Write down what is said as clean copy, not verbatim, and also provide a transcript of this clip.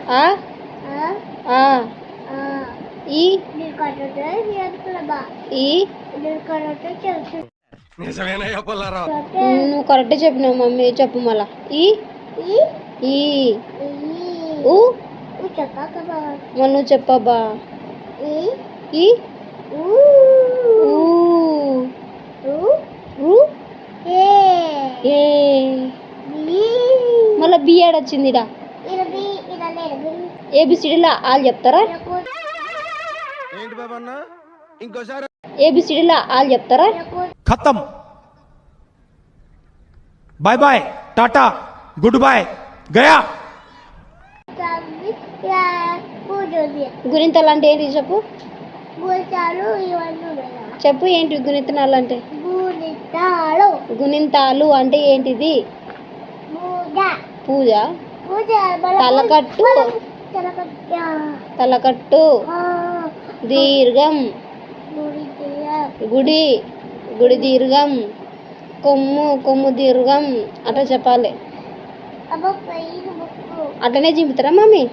ఆ ఆ ఈ ఈ నువ్వు కరెక్ట్ చెప్పినావు మమ్మీ. చెప్పు మళ్ళా. ఈ ఈ ఊ మళ్ళీ నువ్వు చెప్పబ్బా. ఈ ఏ మళ్ళీ బి ఆడొచ్చింది ఇడా. ఏబిసిడీలో ఆలు చెప్తారా? ఏబిసిడీలో ఆలు చెప్తారా? ఖతం. బాయ్ బాయ్, టాటా, గుడ్ బాయ్, గయా. గుణింతాలు అంటే ఏంటి చెప్పు. చెప్పు ఏంటి గుణింతాలు అంటే? గుణింతాలు అంటే ఏంటిది? పూజ, తలకట్టు, తలకట్టు, దీర్ఘం, గుడి, గుడి దీర్ఘం, కొమ్ము, కొమ్ము దీర్ఘం అట్లా చెప్పాలి. అట్లనే చింపుతారా మమ్మీ?